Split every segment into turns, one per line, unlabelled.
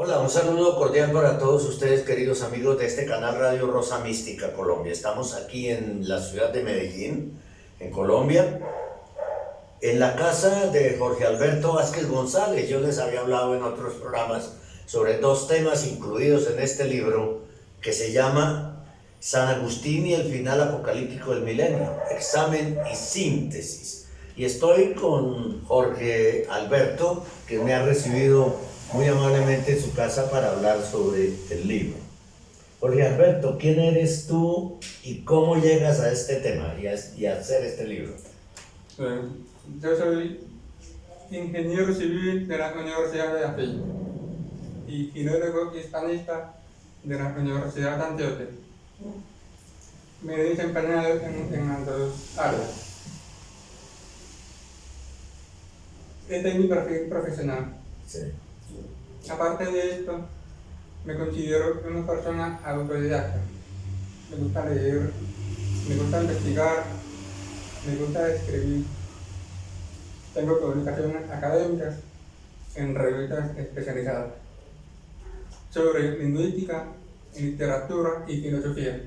Hola, un saludo cordial para todos ustedes, queridos amigos de este canal Radio Rosa Mística Colombia. Estamos aquí en la ciudad de Medellín, en Colombia, en la casa de Jorge Alberto Vázquez González. Yo les había hablado en otros programas sobre dos temas incluidos en este libro que se llama San Agustín y el final apocalíptico del milenio, examen y síntesis. Y estoy con Jorge Alberto, que me ha recibido muy amablemente en su casa para hablar sobre el libro. Jorge Alberto, ¿quién eres tú y cómo llegas a este tema y a hacer este libro?
Yo soy ingeniero civil de la Universidad de Antioquia y filólogo hispanista de la Universidad de Antioquia. Me he desempeñado en las dos áreas. Este es mi perfil profesional.
Sí.
Aparte de esto, me considero una persona autodidacta. Me gusta leer, me gusta investigar, me gusta escribir. Tengo publicaciones académicas en revistas especializadas sobre lingüística, literatura y filosofía.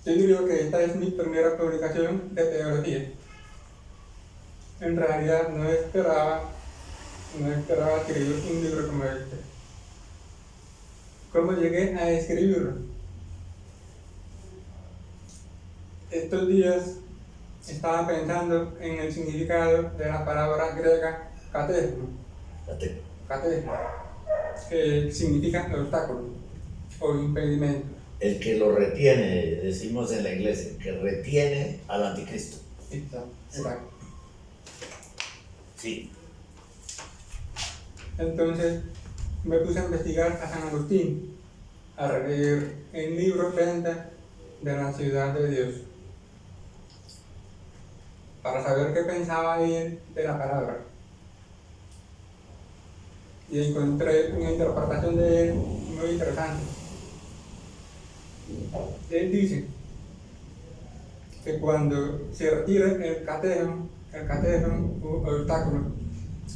Yo diría que esta es mi primera publicación de teología. En realidad no esperaba escribir un libro como este. ¿Cómo llegué a escribirlo? Estos días estaba pensando en el significado de la palabra griega katesmo, que significa obstáculo o impedimento.
El que lo retiene, decimos en la iglesia, el que retiene al anticristo.
Exacto.
Sí.
Entonces me puse a investigar a San Agustín, a leer el libro Venta de la Ciudad de Dios, para saber qué pensaba él de la palabra. Y encontré una interpretación de él muy interesante. Él dice que cuando se retire el catesmo o obstáculo,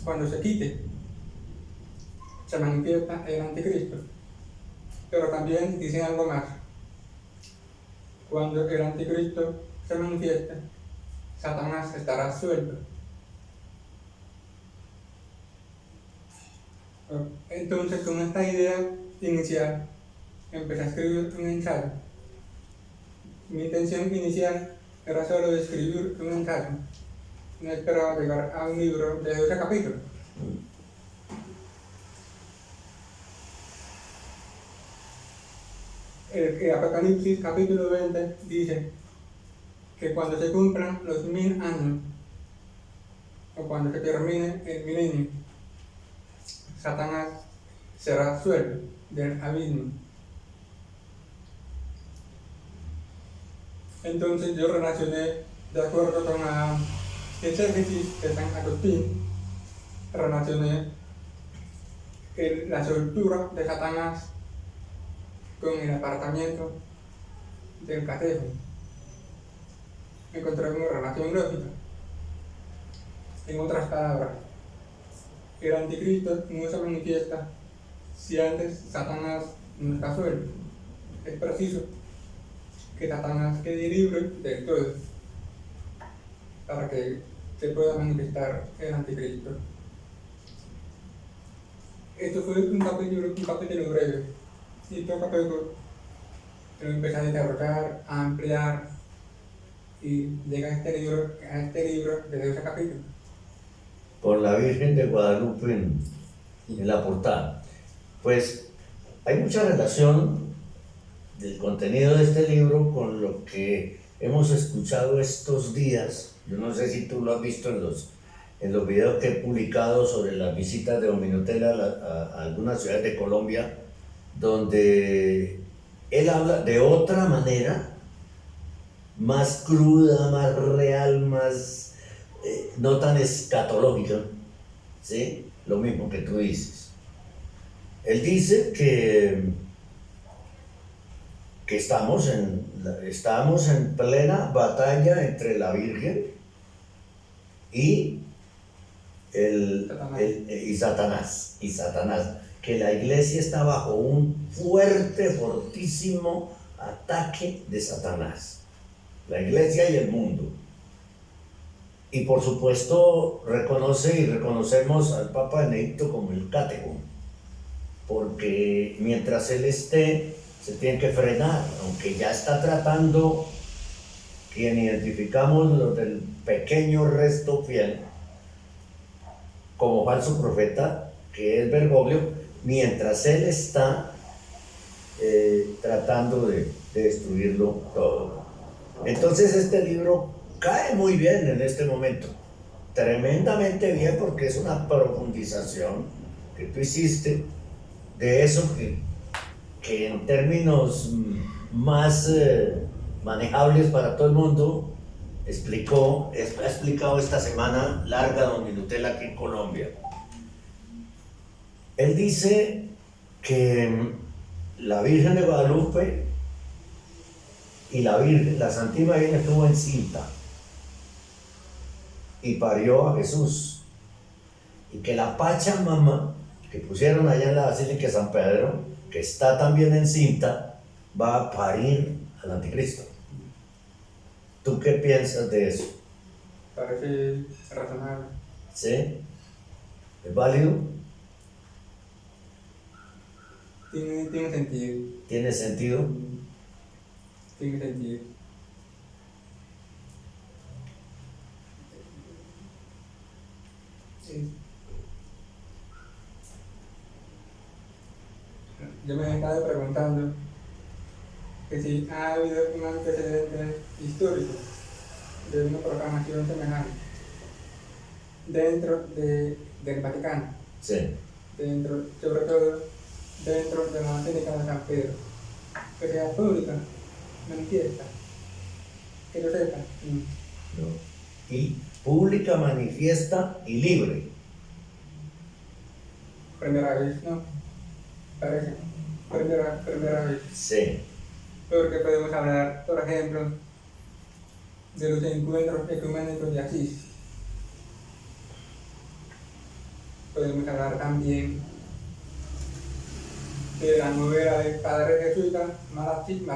cuando se quite, se manifiesta el anticristo. Pero también dice algo más. Cuando el anticristo se manifieste, Satanás estará suelto. Entonces, con esta idea inicial, empecé a escribir un ensayo. Mi intención inicial era solo escribir un ensayo. No esperaba llegar a un libro de 12 capítulos. El Apocalipsis capítulo 20 dice que cuando se cumplan los 1000 años, o cuando se termine el milenio, Satanás será suelto del abismo. Entonces yo relacioné, de acuerdo con la exégesis de San Agustín, relacioné la soltura de Satanás con el apartamiento del catesmo. Encontré una relación lógica. En otras palabras, el anticristo no se manifiesta si antes Satanás no está suelto. Es preciso que Satanás quede libre del todo para que se pueda manifestar el anticristo. Esto fue un capítulo breve, y poco a poco lo empecé a desarrollar, a ampliar, y llega a este libro de 12 capítulos.
Con la Virgen de Guadalupe en la portada. Pues hay mucha relación del contenido de este libro con lo que hemos escuchado estos días. Yo no sé si tú lo has visto en los videos que he publicado sobre las visitas de Dominutela a algunas ciudades de Colombia, donde él habla de otra manera, más cruda, más real, más no tan escatológica, ¿sí? Lo mismo que tú dices. Él dice que estamos en plena batalla entre la Virgen y y Satanás, que la iglesia está bajo un fuerte, fortísimo ataque de Satanás, la iglesia y el mundo. Y por supuesto reconoce y reconocemos al Papa Benedicto como el catecúmeno, porque mientras él esté, se tiene que frenar, aunque ya está tratando, quien identificamos los del pequeño resto fiel, como falso profeta, que es Bergoglio, mientras él está tratando de destruirlo todo. Entonces este libro cae muy bien en este momento, tremendamente bien, porque es una profundización que tú hiciste de eso que en términos más manejables para todo el mundo ha explicado esta semana larga don Minutela aquí en Colombia. Él dice que la Virgen de Guadalupe y la Santísima Virgen estuvo encinta y parió a Jesús, y que la Pachamama que pusieron allá en la Basílica de San Pedro, que está también encinta, va a parir al anticristo. ¿Tú qué piensas de eso?
Parece razonable.
¿Sí? ¿Es válido?
Tiene sentido.
¿Tiene sentido?
Tiene sentido. Sí. Yo me he estado preguntando que si ha habido un antecedente histórico de una proclamación semejante dentro del Vaticano,
Sí.
sobre todo dentro de la Basílica de San Pedro, que sea pública, manifiesta, que lo sepa.
¿No? Y pública, manifiesta y libre.
Primera vez, ¿no? Parece. Primera vez.
Sí.
Porque podemos hablar, por ejemplo, de los encuentros ecuménicos de Asís. Podemos hablar también de la novela del padre jesuita Martín,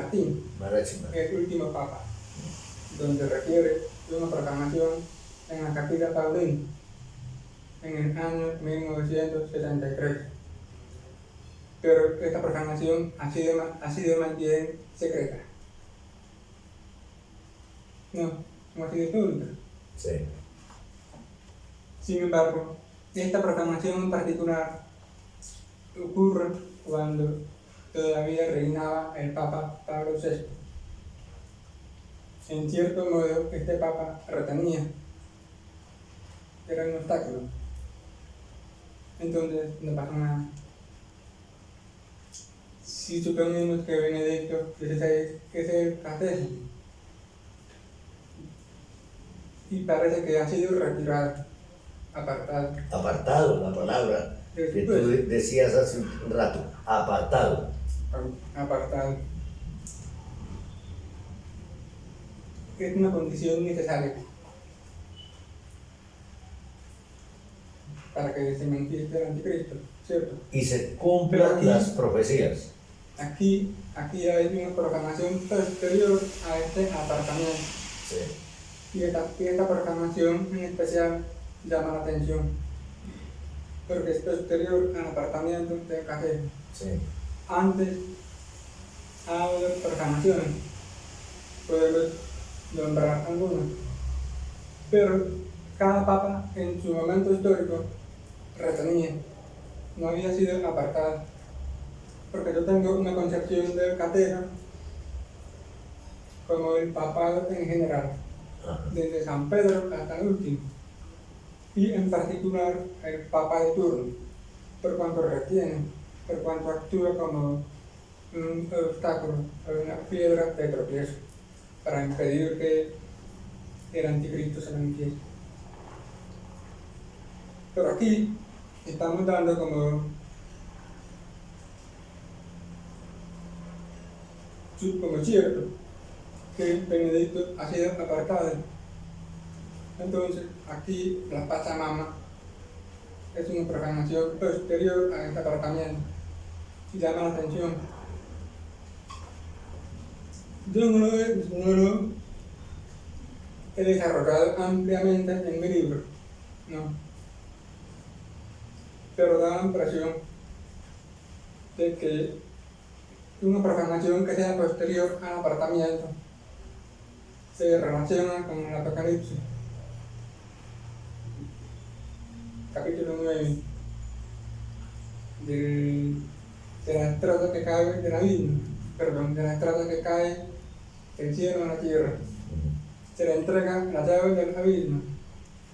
el último papa, donde refiere de una proclamación en la Capilla Paulina en el año 1973. Pero esta proclamación ha sido mantenida secreta. No ha sido pública.
Sí.
Sin embargo, esta proclamación en particular ocurre cuando todavía reinaba el Papa Pablo VI. En cierto modo, este Papa retenía, era un obstáculo. Entonces, no pasa nada. Si suponemos que Benedicto XVI es el catecismo y parece que ha sido retirado, apartado.
Apartado, la palabra que tú decías hace un rato, apartado.
Apartado. Es una condición necesaria para que se manifieste el anticristo, ¿cierto?
Y se cumplan las profecías.
Aquí hay una proclamación posterior a este apartamiento.
Sí.
Y esta proclamación en especial llama la atención, porque es posterior al apartamiento del café.
Sí.
Antes ha habido proclamaciones, podemos nombrar algunas, pero cada papa en su momento histórico retenía, no había sido apartado. Porque yo tengo una concepción del catedra como el papado en general, desde San Pedro hasta el último, y en particular el papa de turno, por cuanto retiene, por cuanto actúa como un obstáculo, una piedra de tropiezo, para impedir que el anticristo se manifieste. Pero aquí estamos dando como cierto que Benedicto ha sido apartado. Entonces, aquí la Pachamama es una profanación posterior a este apartamiento y llama la atención. Yo no lo he desarrollado ampliamente en mi libro, no, pero da la impresión de que una profanación que sea posterior al apartamiento se relaciona con el Apocalipsis. Capítulo 9 de la estrata que cae del abismo, de la estrata que cae del cielo a la tierra. Se le entrega la llave del abismo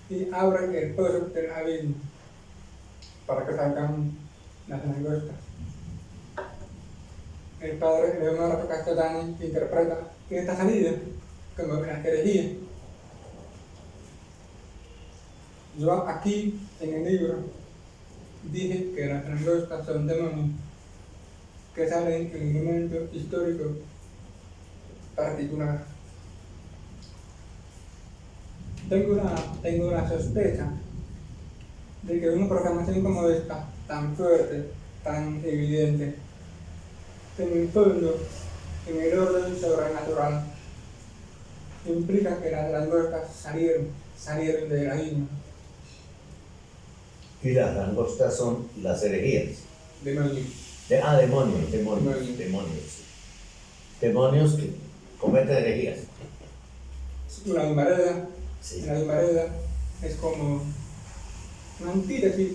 y abre el pozo del abismo para que salgan las langostas. El padre Leonardo Castellani interpreta esta salida como una herejía. Yo aquí en el libro dije que las langostas son demonios que salen en un momento histórico particular. Tengo la sospecha de que una programación como esta, tan fuerte, tan evidente, en el fondo, en el orden sobrenatural, implica que las langostas salieron del abismo.
Y las langostas son las herejías.
Demonios.
Demonios que cometen herejías.
La humareda,
Sí.
la humareda es como una antítesis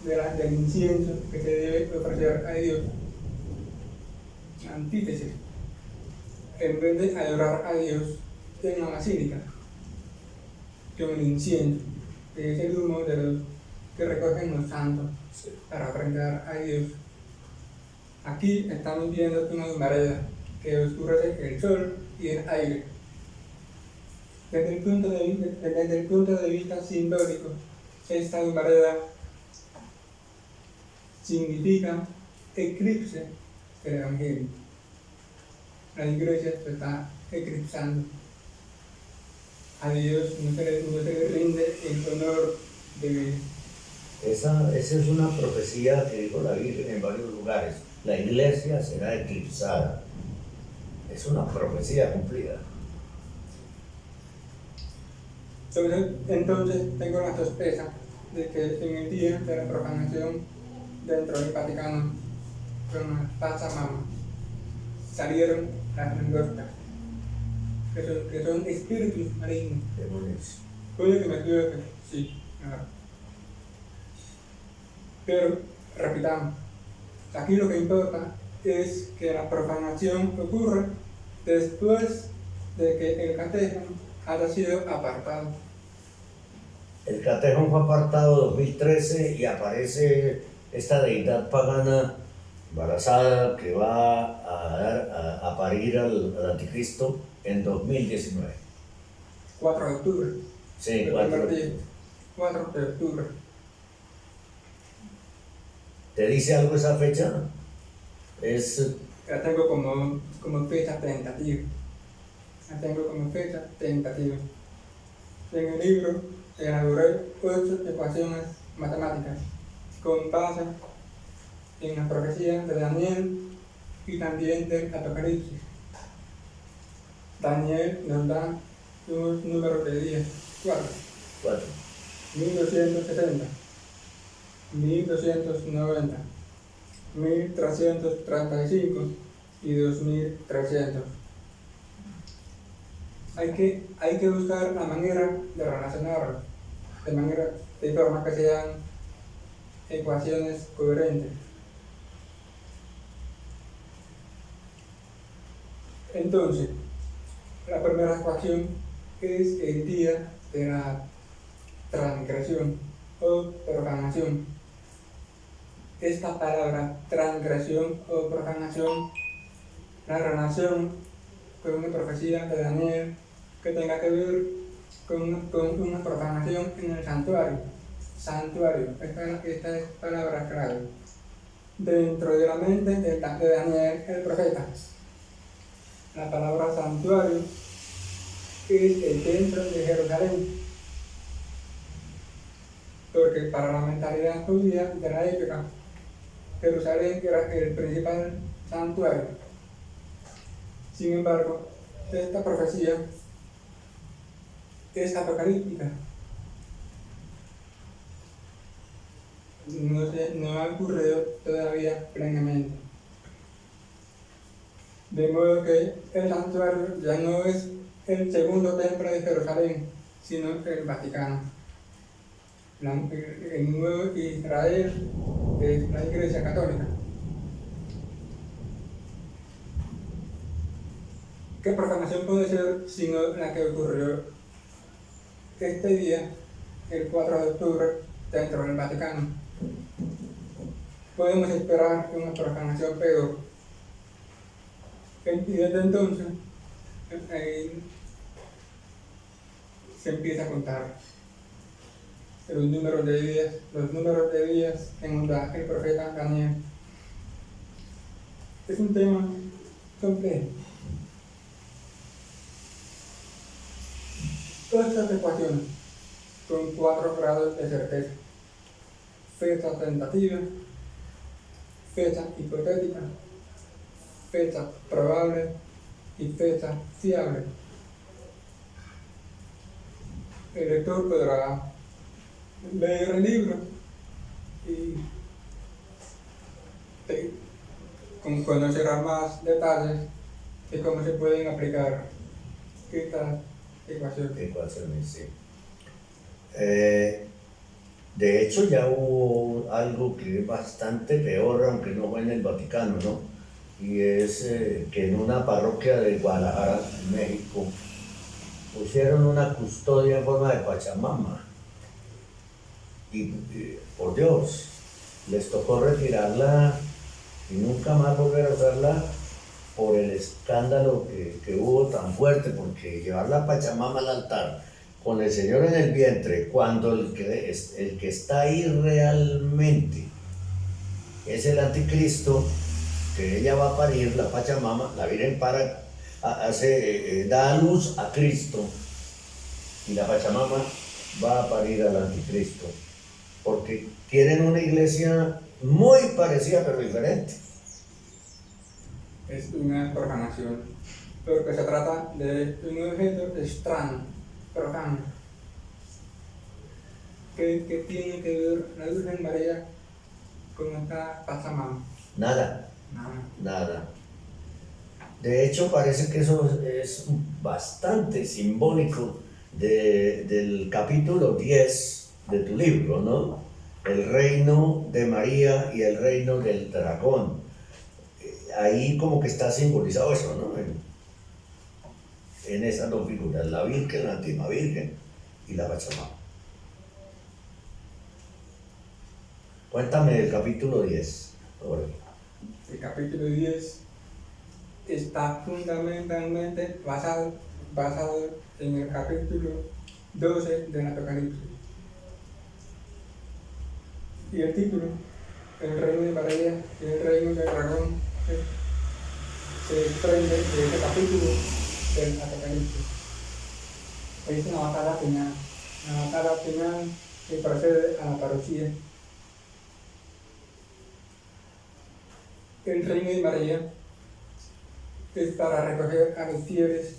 del incienso que se debe ofrecer a Dios. Una antítesis. En vez de adorar a Dios en la basílica, con el incienso, que es el humo de los que recogen los santos para ofrendar a Dios. Aquí estamos viendo una humareda que oscurece el sol y el aire. Desde el punto de vista simbólico, esta humareda significa eclipse del Evangelio. La iglesia se está eclipsando. A Dios no se le rinde el honor de vivir.
Esa es una profecía que dijo la Virgen en varios lugares. La iglesia será eclipsada. Es una profecía cumplida.
Entonces tengo la sospecha de que en el día de la profanación dentro del Vaticano, con la Pachamama, salieron las langostas, que son espíritus malignos.
Demonios.
Puede que me equivoque, sí, claro. Pero, repitamos, aquí lo que importa es que la profanación ocurre después de que el catecismo haya sido apartado.
El catecismo fue apartado en 2013 y aparece esta deidad pagana embarazada que va a parir al anticristo en 2019.
4 de octubre.
Sí,
4 de octubre.
¿Te dice algo esa fecha? Es
La tengo como fecha tentativa. En el libro elaboré 8 ecuaciones matemáticas con base en la profecía de Daniel y también del Apocalipsis. Daniel nos da unos números de días, 4, 1270, 1290, 1335 y 2300. Hay que buscar la manera de relacionarlos, de forma que sean ecuaciones coherentes. Entonces, la primera ecuación es el día de la transgresión o profanación. Esta palabra transgresión o profanación la relación con una profecía de Daniel que tenga que ver con una profanación en el santuario. Esta es palabra clave. Dentro de la mente de Daniel el profeta, la palabra santuario es el templo de Jerusalén. porque para la mentalidad judía de la época, Jerusalén era el principal santuario. Sin embargo, esta profecía es apocalíptica. No ha ocurrido todavía plenamente. De modo que el santuario ya no es el segundo templo de Jerusalén, sino el Vaticano. El nuevo Israel es la Iglesia Católica. ¿Qué proclamación puede ser sino la que ocurrió este día, el 4 de octubre, dentro del Vaticano? Podemos esperar una proclamación peor. Y desde entonces se empieza a contar los números de días que nos da el profeta Daniel. Es un tema complejo. Todas estas ecuaciones con 4 grados de certeza: fecha tentativa, fecha hipotética, fecha probable y fecha fiable. El lector podrá leer el libro y conocerá más detalles de cómo se pueden aplicar estas ecuaciones.
Ecuaciones, sí. De hecho, ya hubo algo que es bastante peor, aunque no fue en el Vaticano, ¿no? Y es que en una parroquia de Guadalajara, en México, pusieron una custodia en forma de Pachamama. Y por Dios, les tocó retirarla y nunca más volver a usarla por el escándalo que hubo tan fuerte, porque llevar la Pachamama al altar con el Señor en el vientre, cuando el que está ahí realmente es el anticristo, que ella va a parir, la Pachamama, la Virgen da a luz a Cristo, y la Pachamama va a parir al anticristo, porque quieren una iglesia muy parecida pero diferente.
Es una programación, porque se trata de un objeto extraño, profano, que tiene que ver la Virgen María con esta Pachamama.
Nada. De hecho, parece que eso es bastante simbólico del capítulo 10 de tu libro, ¿no? El reino de María y el reino del dragón. Ahí como que está simbolizado eso, ¿no? En esas dos figuras, la Virgen, la Antigua Virgen y la Pachamama. Cuéntame del capítulo 10. Ahora.
El capítulo 10 está fundamentalmente basado en el capítulo 12 del Apocalipsis. Y el título, el reino de María y el reino del dragón, se desprende de este capítulo del Apocalipsis. Es una batalla final que precede a la parucía. El reino de María es para recoger a los fieles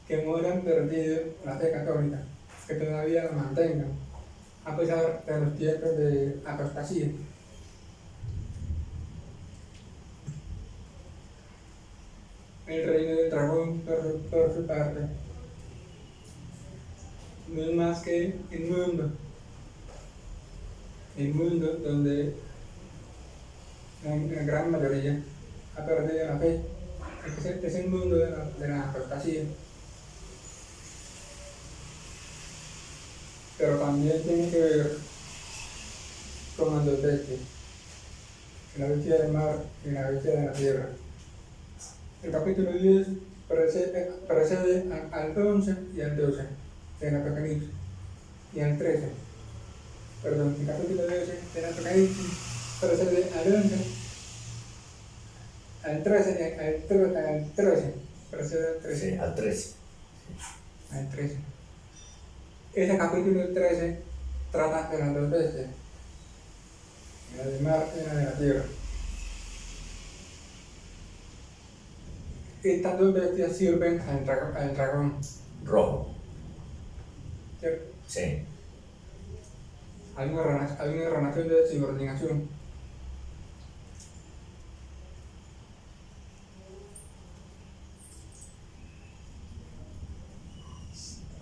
que no hayan perdido la fe católica, que todavía la mantengan, a pesar de los tiempos de apostasía. El reino del dragón, por su parte, no es más que el mundo donde la gran mayoría ha perdido la fe. Es el mundo de la apostasía. Pero también tiene que ver con las dos bestias, la bestia del mar y la bestia de la tierra. El capítulo 10 precede al 11 y al 12 del Apocalipsis, y al 13. Perdón, el capítulo 12 del Apocalipsis precede al 11, al 13, al 13, precede al 13.
Sí, al 13.
Al 13. Este capítulo 13 trata de las dos bestias, la del mar y la de la tierra. Estas dos bestias sirven al dragón,
Rojo.
¿cierto?
Sí.
Hay una relación de subordinación.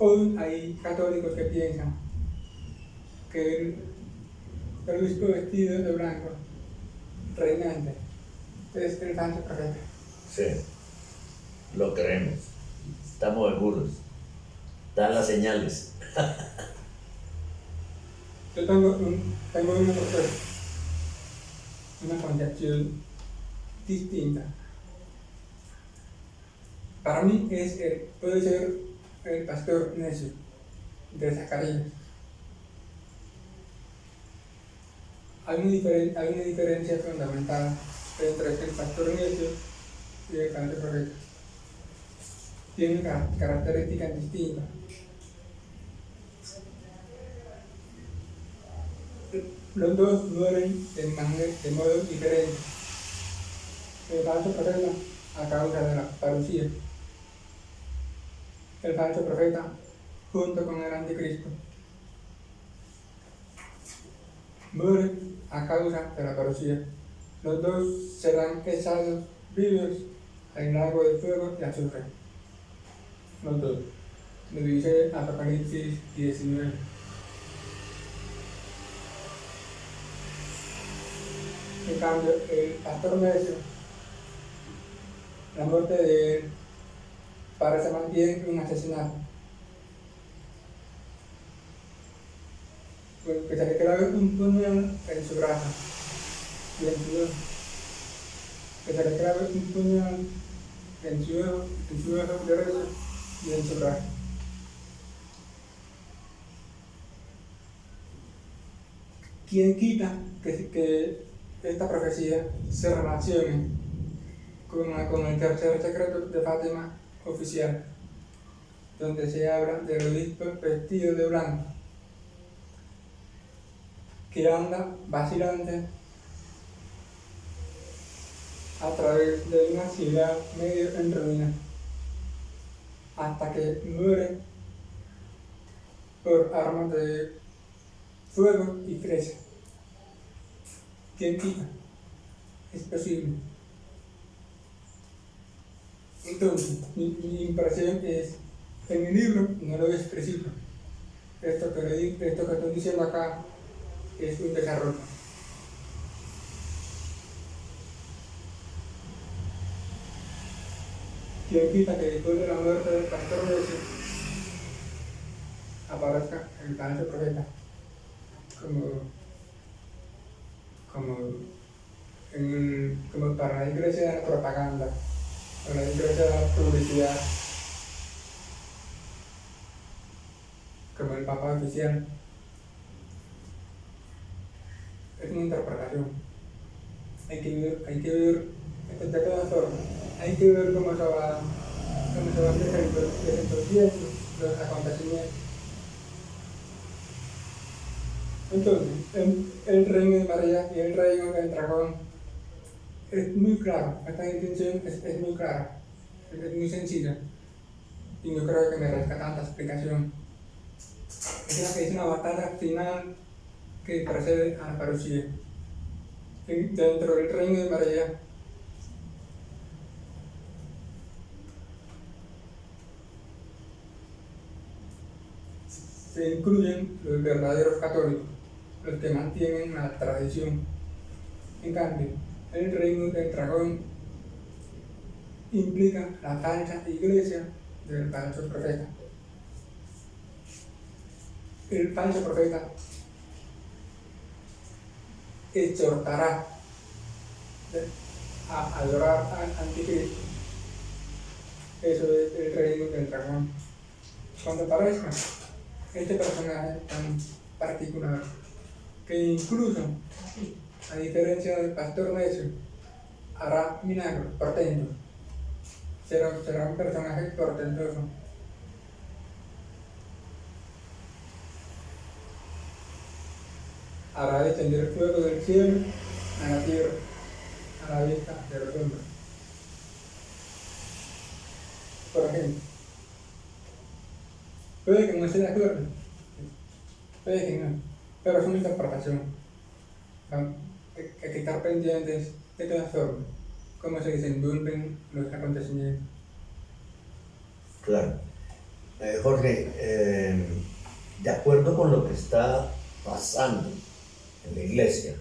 Hoy hay católicos que piensan que el obispo vestido de blanco, reinante, es el falso profeta.
Sí. Lo creemos. Estamos seguros. Dan las señales.
Yo tengo una propuesta, una concepción distinta. Para mí puede ser el pastor necio de Zacarías. Hay una diferencia fundamental entre el pastor necio y el falso profeta. Tienen características distintas. Los dos mueren de modo diferente. El falso profeta a causa de la parucía. El falso profeta junto con el anticristo muere a causa de la parucía. Los dos serán echados vivos al lago de fuego y azufre. Los dos. Lo dice Apocalipsis 19. En cambio, el pastor necio, la muerte de él parece más bien un asesinato. Que se le clave un puñal en su brazo y en su ojo. Que se le clave un puñal en su ojo derecho y en su brazo. ¿Quién quita que esta profecía se relacione con el tercer secreto de Fátima oficial, donde se habla del obispo vestido de blanco, que anda vacilante a través de una ciudad medio en ruina, hasta que muere por armas de fuego y flecha? ¿Quién quita? Es posible. Entonces, mi impresión es, en el libro no lo expresivo. Esto que estoy diciendo acá es un desarrollo. ¿Quién quita que después de la muerte del pastor necio aparezca el falso profeta como para la iglesia de la propaganda, para la iglesia de la publicidad, como el papa oficial? Es una interpretación. Hay que ver de todas formas, hay que ver cómo se va desenvolviendo los acontecimientos. Entonces, el reino de María y el reino del dragón es muy claro. Esta distinción es muy clara, es muy sencilla, y no creo que merezca tanta explicación. Es una batalla final que precede a la parucía. Dentro del reino de María se incluyen los verdaderos católicos, los que mantienen la tradición. En cambio, el reino del dragón implica la falsa iglesia del falso profeta. El falso profeta exhortará a adorar al anticristo. Eso es el reino del dragón. Cuando aparezca este personaje tan particular, que incluso, a diferencia del pastor necio, hará milagros, portentos, será un personaje portentoso. hará descender fuego del cielo a la tierra, a la vista de los hombres. Por ejemplo, puede que no esté de acuerdo, puede que no, pero es una interpretación. Hay que estar pendientes de todas formas, cómo se desenvuelven los acontecimientos.
Claro. Jorge, de acuerdo con lo que está pasando en la iglesia,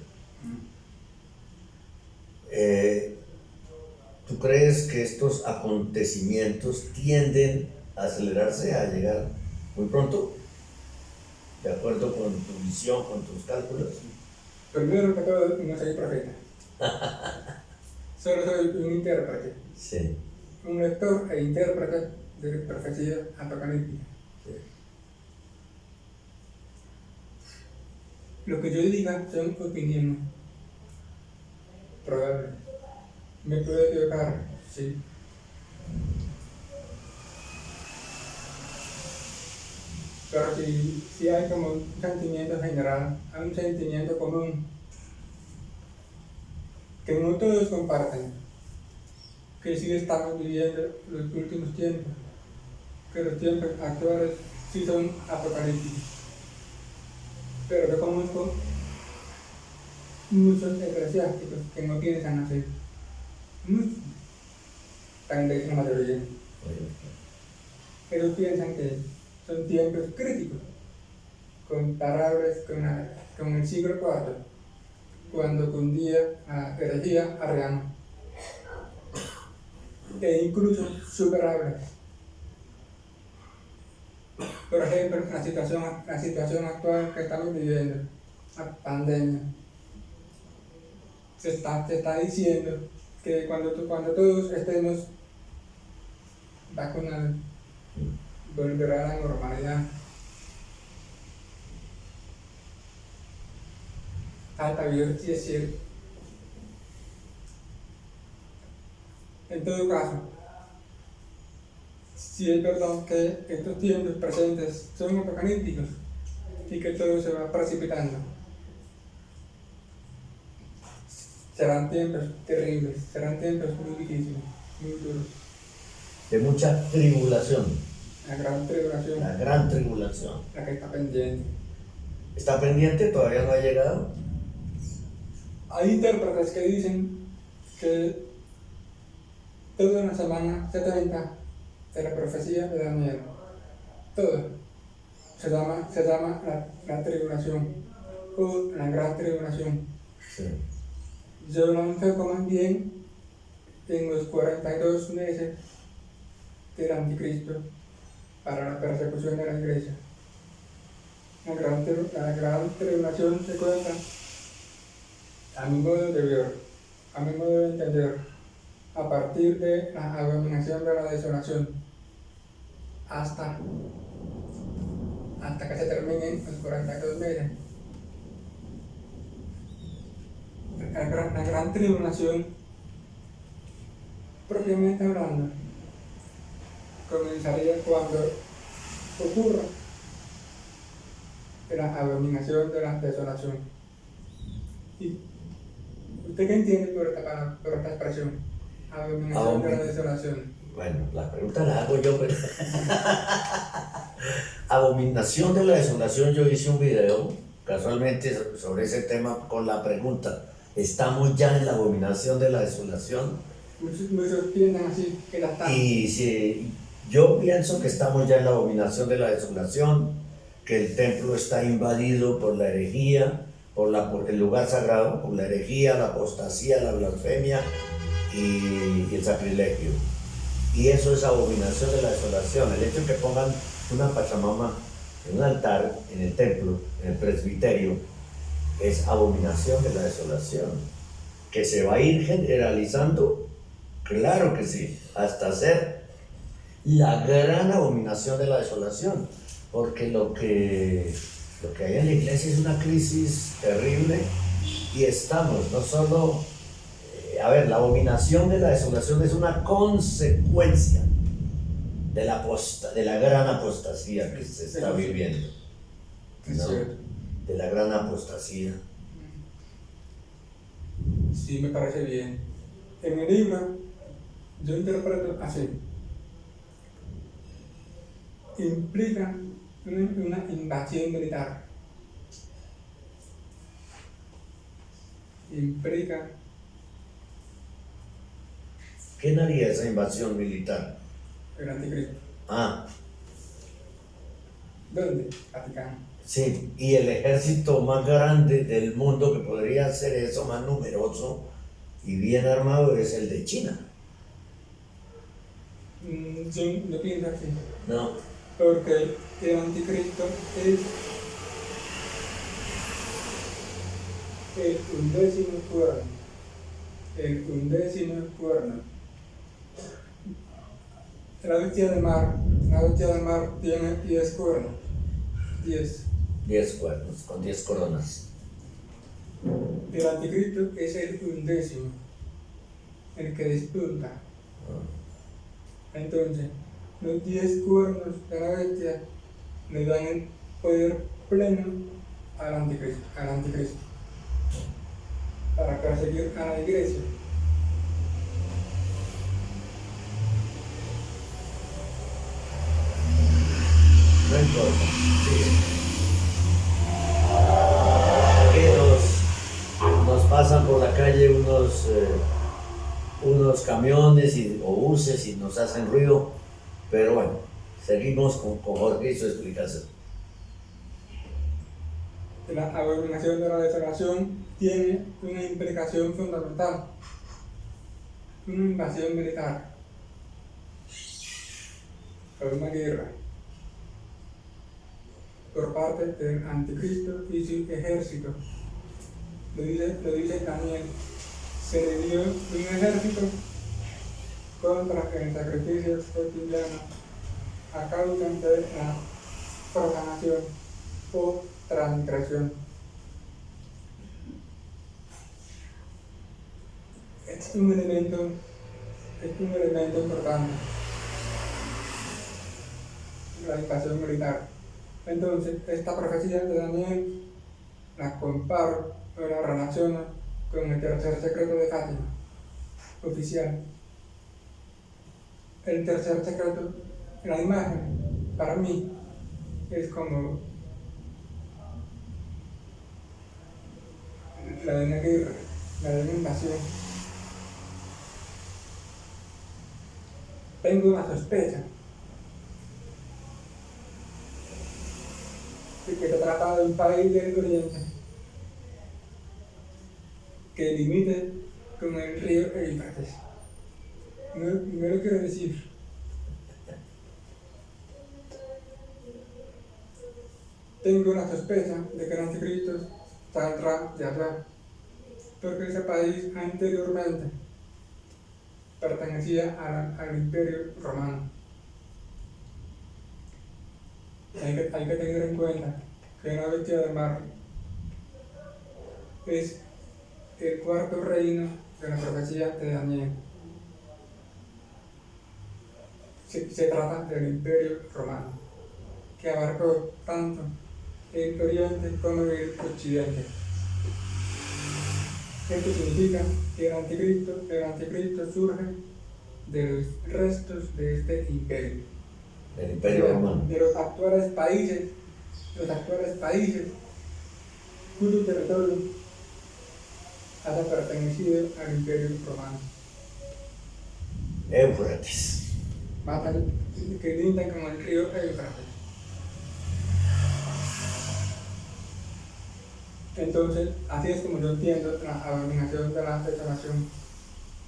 ¿tú crees que estos acontecimientos tienden a acelerarse, a llegar muy pronto? ¿De acuerdo con tu visión, con tus cálculos?
Primero que todo, no soy profeta. Solo soy un intérprete.
Sí.
Un lector e intérprete de profecía apocalíptica.
Sí.
Lo que yo diga son opiniones probables. Me puedo equivocar, sí. Pero si hay como un sentimiento general, hay un sentimiento común que no todos comparten, que sí estamos viviendo los últimos tiempos, que los tiempos actuales sí son apocalípticos. Pero yo conozco muchos eclesiásticos que no piensan así. Muchos. También la mayoría. Ellos piensan que son tiempos críticos, comparables con el siglo IV, cuando cundía la herejía arriana, e incluso superables. Por ejemplo, la situación actual que estamos viviendo, la pandemia, se está diciendo que cuando todos estemos vacunados, volverá a la normalidad. Falta ver si es cierto. En todo caso, si es verdad que estos tiempos presentes son apocalípticos y que todo se va precipitando, serán tiempos terribles, serán tiempos muy difíciles, muy duros.
De mucha tribulación.
La gran tribulación.
La gran tribulación.
La que está pendiente.
¿Está pendiente? ¿Todavía no ha llegado?
Hay intérpretes que dicen que toda la semana 70 de la profecía de Daniel, todo, se llama la tribulación o la gran tribulación.
Sí.
Yo lo enfoco más bien en los 42 meses del anticristo para la persecución de la iglesia. La gran tribulación se cuenta, a mi modo de ver, a mi modo de entender, a partir de la abominación de la desolación hasta que se terminen los 42 meses. La gran tribulación, propiamente hablando, comenzaría cuando ocurra la abominación de la desolación. ¿Y usted qué entiende por esta expresión? Abominación de la desolación.
Bueno, la pregunta la hago yo, pero... Abominación de la desolación, yo hice un video casualmente sobre ese tema con la pregunta: ¿estamos ya en la abominación de la desolación?
Muchos piensan así, que la están.
Y si yo pienso que estamos ya en la abominación de la desolación, que el templo está invadido por la herejía, por el lugar sagrado, por la herejía, la apostasía, la blasfemia y el sacrilegio. Y eso es abominación de la desolación. El hecho de que pongan una pachamama en un altar, en el templo, en el presbiterio, es abominación de la desolación. ¿Que se va a ir generalizando? Claro que sí, hasta ser la gran abominación de la desolación, porque lo que hay en la iglesia es una crisis terrible y estamos no solo... la abominación de la desolación es una consecuencia de la gran apostasía que se está viviendo, ¿no? de la gran apostasía.
Sí, me parece bien. En el libro yo interpreto así. Implica una invasión militar. Implica.
¿Quién haría esa invasión militar?
El anticristo.
Ah,
¿Dónde? Vaticano.
sí, y el ejército más grande del mundo que podría hacer eso, más numeroso y bien armado, es el de China.
Yo pienso así.
No,
Porque el anticristo es el 11º cuerno. El 11º cuerno. La bestia del mar tiene 10 cuernos. 10.
10 cuernos, con 10 coronas.
El anticristo es el 11º, el que despunta.
Ah,
Entonces, los 10 cuernos de la bestia le dan el poder pleno al anticristo, para perseguir a la iglesia.
no importa, sí. Que nos pasan por la calle unos camiones o buses y nos hacen ruido, pero bueno, seguimos con Jorge y su explicación.
La abominación de la desolación tiene una implicación fundamental, una invasión militar, o una guerra, por parte del anticristo y su ejército. Lo dice Daniel, se le dio un ejército contra el sacrificio cotidiano a causa de la profanación o transgresión. Es un elemento importante, la invasión militar. Entonces, esta profecía de Daniel la comparo o la relaciono con el tercer secreto de Fátima, oficial. El tercer secreto, la imagen, para mí, es como la de una guerra, la de una invasión. Tengo una sospecha de que se trata de un país del Oriente que limite con el río Éufrates. No lo quiero decir. Tengo una sospecha de que el anticristo saldrá de allá, porque ese país anteriormente pertenecía al Imperio Romano. Hay que tener en cuenta que la bestia del mar es el cuarto reino de la profecía de Daniel. Se trata del Imperio Romano, que abarcó tanto el Oriente como el Occidente. Esto significa que el anticristo surge de los restos de este imperio.
El Imperio Romano.
De los actuales países cuyo territorio haya pertenecido al Imperio Romano.
Éufrates.
Que lindan con el río Éufrates. Entonces, así es como yo entiendo la abominación de la desolación,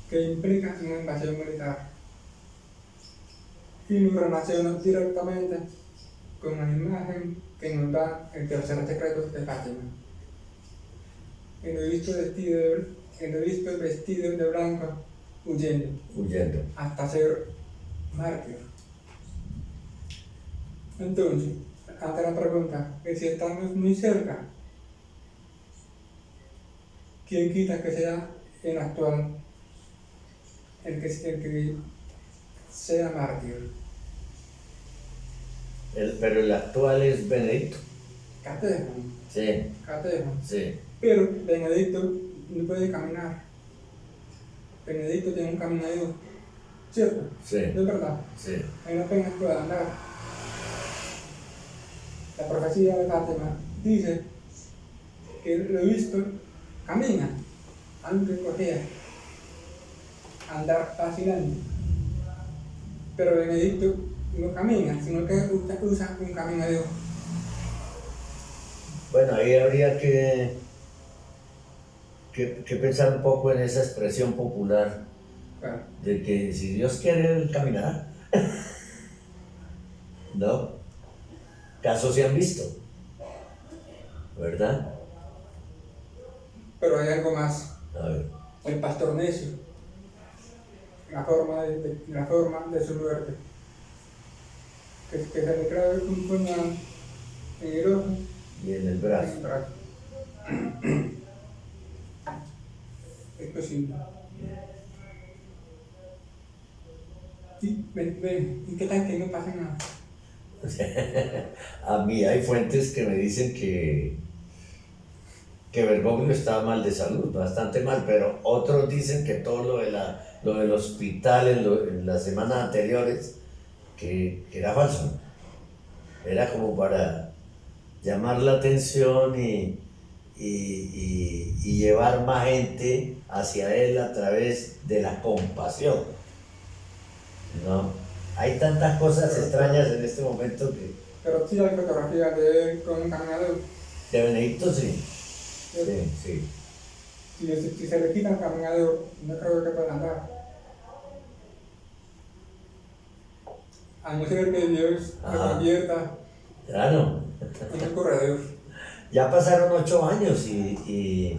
que implica una invasión militar. Y lo relaciono directamente con la imagen que nos da el tercer secreto de Fátima. El obispo vestido de blanco, huyendo, hasta ser mártir. Entonces, ante la pregunta que si estamos muy cerca, ¿quién quita que sea el actual, el que sea mártir?
Pero el actual es Benedicto.
Catedral.
Sí,
catejo.
sí,
Pero Benedicto no puede caminar. Benedicto tiene un caminador, ¿cierto?
sí,
¿No es verdad?
sí.
Él apenas puede andar. La profecía de Fátima dice que lo he visto, camina, aunque cojea, andar vacilando. Pero Benedicto no camina, sino que usa un caminador.
Bueno, ahí habría que pensar un poco en esa expresión popular
Claro.
de que si Dios quiere, Él caminará, ¿no? Casos se han visto, ¿verdad?
Pero hay algo más.
A ver,
El pastor necio, la forma de su muerte, que se le clave un puñal en el ojo,
y en el
en
brazo.
el brazo. Es posible. ¿Y qué tal que no pasa nada?
A mí hay fuentes que me dicen que Bergoglio estaba mal de salud, bastante mal, pero otros dicen que todo lo del hospital en las semanas anteriores, que era falso. Era como para llamar la atención y llevar más gente hacia él a través de la compasión, ¿no? Hay tantas cosas extrañas en este momento que
Pero sí hay fotografías de él con un caminador.
de Benedicto sí,
¿Cierto?
sí, sí.
Si se le quita el caminador, no creo que pueda andar. A no ser que Dios lo
Ajá.
convierta
Claro,
en un corredor.
ya pasaron 8 años y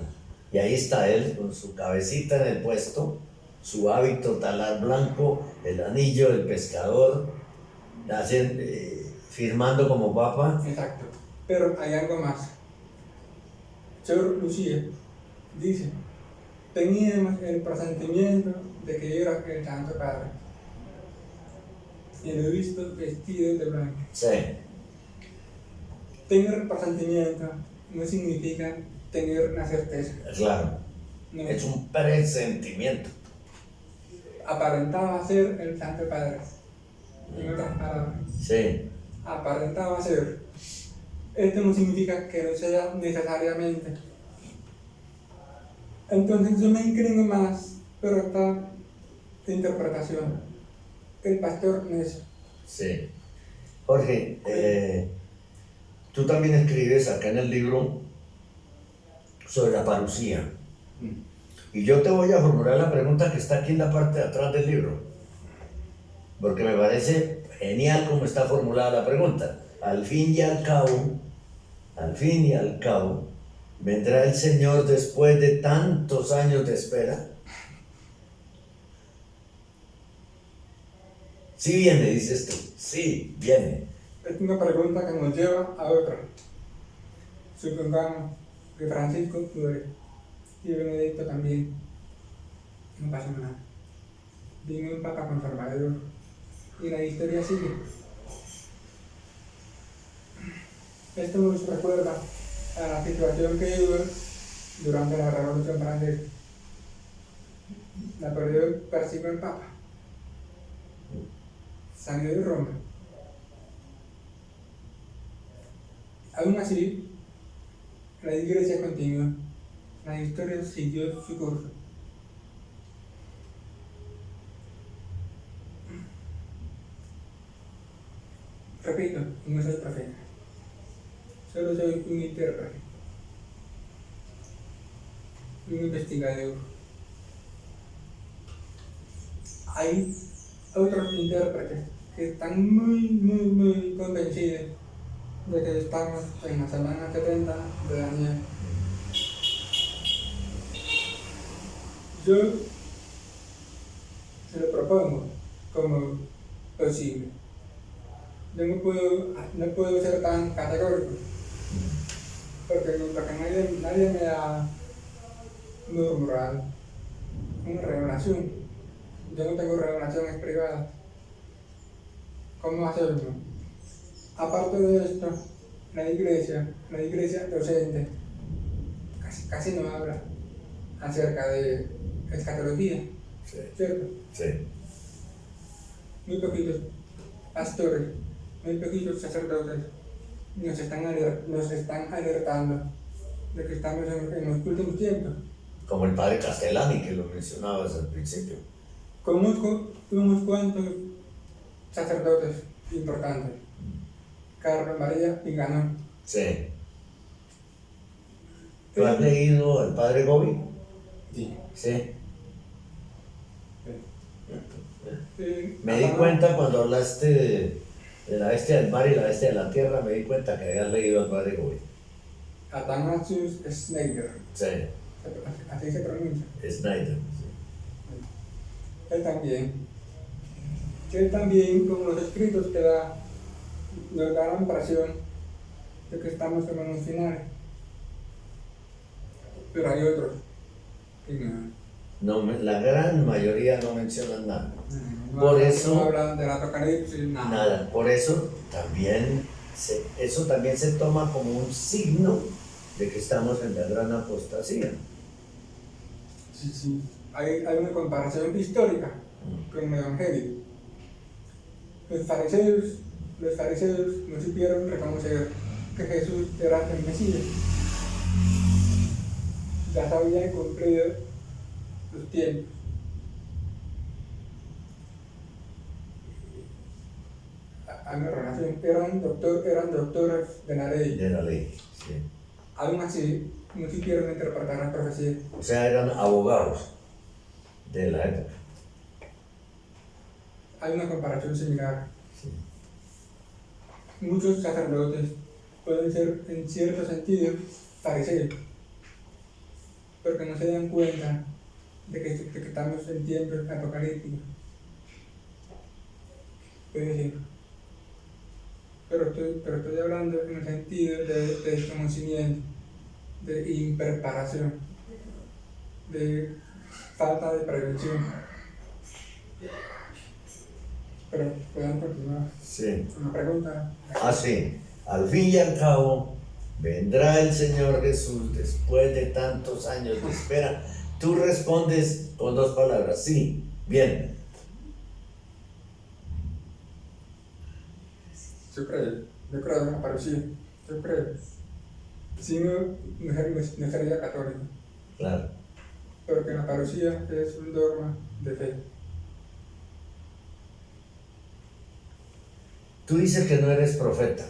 ahí está él con su cabecita en el puesto, su hábito talar blanco, el anillo del pescador, firmando como papa.
Exacto. Pero hay algo más. Sor Lucía dice, teníamos el presentimiento de que era el Santo Padre. Y lo he visto vestido de blanco.
Sí,
Tener presentimiento no significa tener una certeza.
claro,
No.
es un presentimiento.
Aparentaba ser el Santo Padre. En otras palabras,
Sí,
aparentaba ser. Esto no significa que lo sea necesariamente. Entonces yo me inclino más, pero esta interpretación. El pastor necio.
sí. Jorge, tú también escribes acá en el libro sobre la parucía. Y yo te voy a formular la pregunta que está aquí en la parte de atrás del libro, porque me parece genial cómo está formulada la pregunta. Al fin y al cabo, ¿vendrá el Señor después de tantos años de espera? Sí viene, dices tú. Sí, viene.
Es una pregunta que nos lleva a otra. Supongamos que Francisco muere y Benedicto también. No pasa nada. Vino un papa conservador y la historia sigue. Esto nos recuerda a la situación que hubo durante la Revolución Francesa. Napoleón persiguió al papa. Salió de Roma. Aún así, la iglesia continuó. La historia siguió su curso. Repito, no soy profeta. Solo soy un intérprete, un investigador. Hay otros intérpretes que están muy convencidos de que estamos en la semana 70 de Daniel. Yo se lo propongo como posible. Yo no puedo ser tan categórico, porque nadie me ha murmurado una revelación. Yo no tengo revelaciones privadas. ¿Cómo hacerlo? Aparte de esto, la iglesia docente casi no habla acerca de escatología,
Sí,
¿cierto?
sí,
Muy poquitos pastores, muy poquitos sacerdotes nos están alertando de que estamos en los últimos tiempos.
como el padre Castellani, que lo mencionabas al principio.
Conozco unos cuantos sacerdotes importantes. Carlos María Pinganón.
Sí. ¿Tú has leído al padre Gobi?
Sí.
Sí. Me di
Atanasio-
cuenta cuando hablaste de la bestia del mar y la bestia de la tierra, me di cuenta que habías leído al padre Gobi.
Athanasius Schneider,
Sí,
así se pronuncia.
Snyder.
Él también, como los escritos que da, nos da la impresión de que estamos en los finales. Pero hay otros que
No, la gran mayoría no mencionan nada.
no
Por
hablan-
eso-
no hablan del apocalipsis, nada.
Nada. Por eso eso también se toma como un signo de que estamos en la gran apostasía.
Sí. Hay una comparación histórica con el Evangelio. Los fariseos no supieron reconocer que Jesús era el Mesías. Ya se habían cumplido los tiempos. Hay una relación, eran doctores de la ley.
De la ley. Sí.
Aún así, no supieron interpretar la profecía.
O sea, eran abogados de la época.
Hay una comparación similar.
Sí.
Muchos sacerdotes pueden ser, en cierto sentido, fariseos, porque no se dan cuenta de que estamos en tiempos apocalípticos. Puede ser. Pero estoy hablando en el sentido de desconocimiento, de impreparación, de falta de prevención. Pero pueden continuar.
Sí.
Una pregunta.
Así, al fin y al cabo, vendrá el Señor Jesús después de tantos años de espera. Tú respondes con dos palabras, sí, bien.
Yo creo en la parucía, yo creo. Si no, no sería católico,
Claro.
porque la parucía es un dogma de fe.
Tú dices que no eres profeta,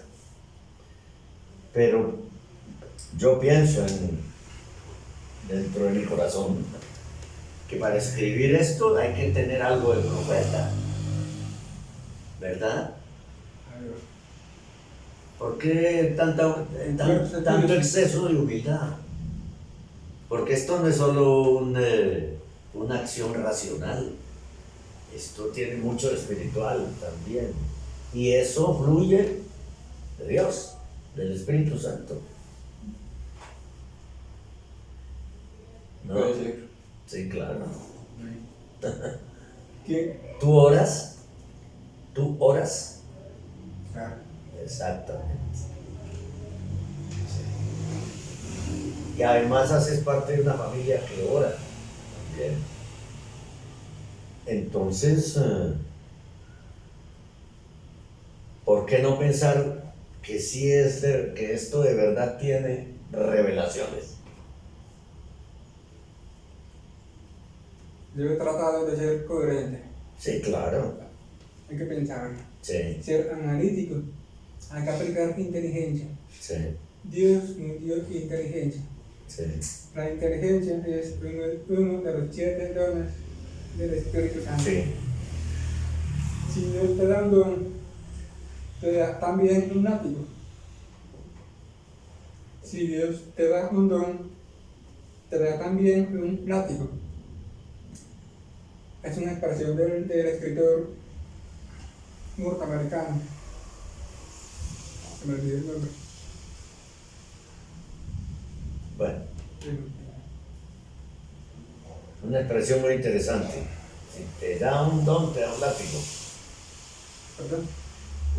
pero yo pienso dentro de mi corazón que para escribir esto hay que tener algo de profeta, ¿verdad? ¿Por qué tanto exceso de humildad? Porque esto no es solo una acción racional, esto tiene mucho de espiritual también. Y eso fluye de Dios, del Espíritu Santo. ¿No?
Puede ser.
Sí, claro.
¿Quién?
¿Tú oras? ¿Tú oras?
Claro.
Exactamente. Sí. Y además haces parte de una familia que ora también. Entonces, ¿por qué no pensar que sí que esto de verdad tiene revelaciones?
Yo he tratado de ser coherente.
Sí, claro.
Hay que pensar,
Sí,
ser analítico. Hay que aplicar inteligencia.
sí,
Dios nos dio inteligencia.
sí.
La inteligencia es uno de los 7 dones del Espíritu Santo.
Sí,
Si Dios te da un don, te da también un látigo. Si Dios te da un don, te da también un látigo. Es una expresión del escritor norteamericano. Se me olvidó el nombre.
bueno, una expresión muy interesante. Si te da un don, te da un látigo.
¿Perdón?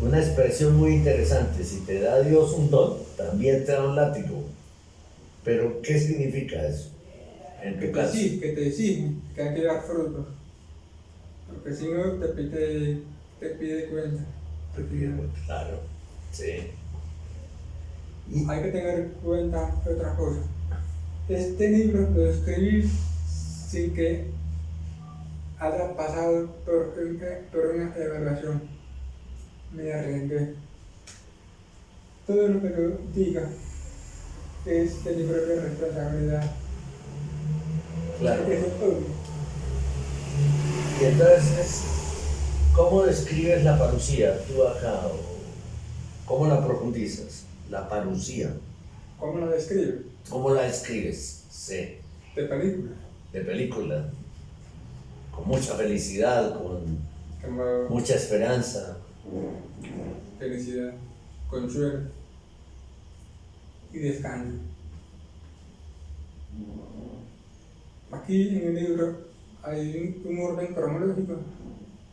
Una expresión muy interesante. Si te da Dios un don, también te da un látigo. Pero, ¿qué significa eso? En tu caso.
Que te exige que hay que dar frutos. Porque si no, te pide cuenta. Te pide.
Claro, sí.
Hay que tener en cuenta otra cosa. Este libro lo escribí sin que haya pasado por una evaluación. Me arriesgué. Todo lo que yo diga es de mi propia responsabilidad.
Claro.
Eso es obvio.
Y entonces, ¿cómo describes la parucía tú acá? ¿O cómo la profundizas? La parucía.
¿Cómo lo describe?
¿Cómo la escribes? Sí.
De película.
De película. Con mucha felicidad, con
Como
mucha esperanza.
felicidad, consuelo y descanso. Aquí en el libro hay un orden cronológico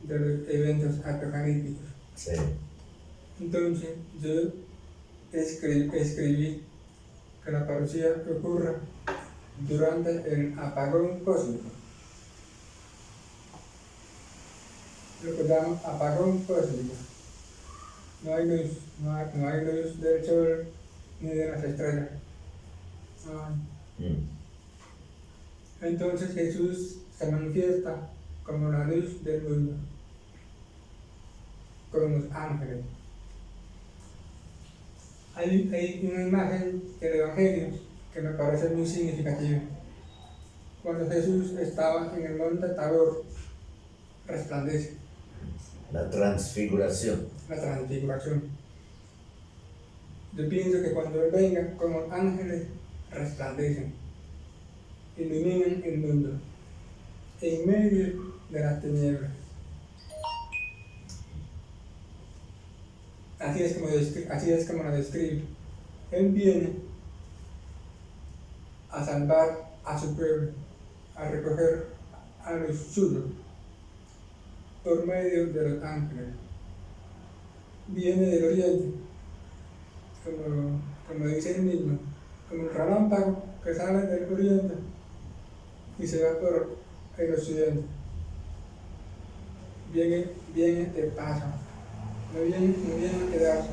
de los eventos apocalípticos.
Sí.
Entonces yo escribí que la parucía ocurra durante el apagón cósmico. Lo que llaman apagón cósmico. No hay luz, no hay luz del sol ni de las estrellas. No hay. Entonces Jesús se manifiesta como la luz del mundo, con los ángeles. Hay una imagen del Evangelio que me parece muy significativa. Cuando Jesús estaba en el monte Tabor, resplandece.
La transfiguración.
La transfiguración. Yo pienso que cuando Él venga, como ángeles resplandecen, iluminan el mundo, en medio de las tinieblas. Así es como la describe. Él viene a salvar a su pueblo, a recoger a los suyos por medio de los ángeles. Viene del oriente, como dice el mismo, como el relámpago que sale del oriente y se va por el occidente. Viene de paso, no viene a quedarse.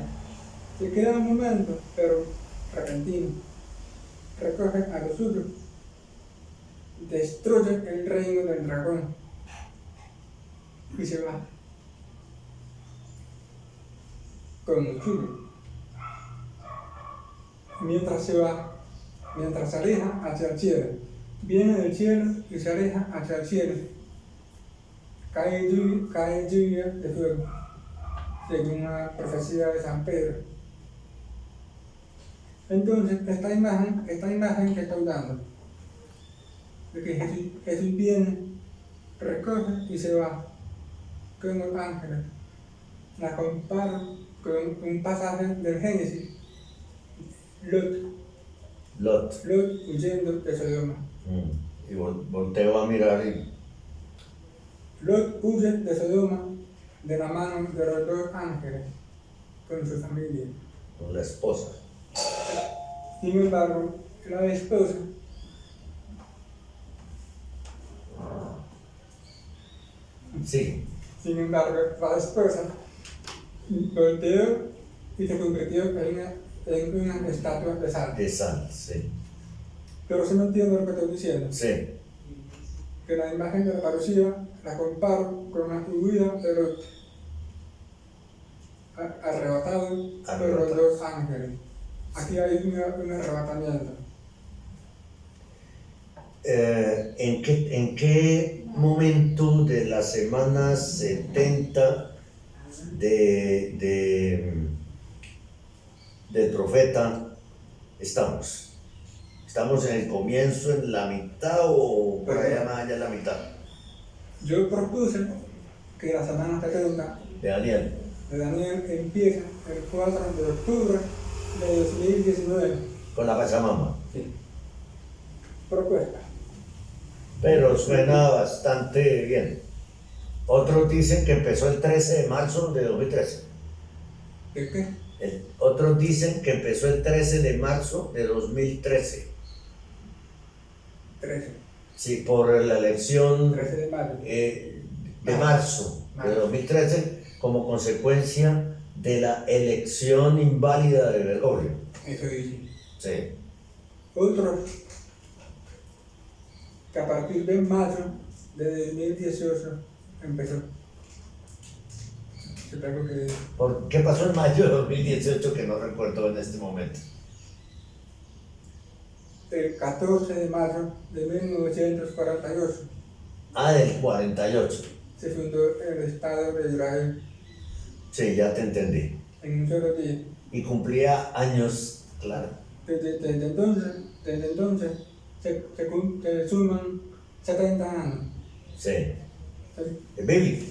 Se queda un momento, pero repentino. Recoge a los suyos, destruye el reino del dragón y se va con los suyos. Mientras se va, mientras se aleja hacia el cielo, viene del cielo y se aleja hacia el cielo. Cae lluvia de fuego, según una profecía de San Pedro. Entonces, esta imagen que estoy dando, de que Jesús viene, recoge y se va con los ángeles, la comparo con un pasaje del Génesis. Lot huyendo de Sodoma.
Y volteo a mirar y...
Lot huye de Sodoma de la mano de los dos ángeles con su familia.
con la esposa.
Sin embargo, la esposa
Sí.
Sin embargo, la esposa volteó y se convirtió en una estatua de sal.
De sal, sí.
Pero si no entiendo lo que estoy diciendo.
Sí.
Que la imagen de la parucía la comparo con una huida de los arrebatados por los dos ángeles. Aquí hay un arrebatamiento.
¿En qué momento de la semana 70 del profeta estamos? ¿Estamos en el comienzo, en la mitad o por allá más allá en la mitad?
Yo propuse que la semana 70
De Daniel.
de Daniel empieza el 4 de octubre de 2019.
Con la Pachamama.
Sí. Propuesta.
Pero suena bastante bien. Otros dicen que empezó el 13 de marzo de 2013.
¿De qué?
Otros dicen que empezó el 13 de marzo de 2013.
13.
Sí, por la elección
13 de mayo.
de marzo de 2013 como consecuencia de la elección inválida de Bergoglio.
Eso dice.
Sí.
Otros, que a partir de mayo de 2018 empezó. Yo tengo que...
¿Qué pasó en mayo de 2018 que no recuerdo en este momento?
El 14 de mayo de 1948
Ah, del 48.
se fundó el Estado de Israel
Sí, ya te entendí.
en un solo día.
Y cumplía años, claro.
Desde entonces se suman 70 años.
Sí.
Entonces,
Es bíblico.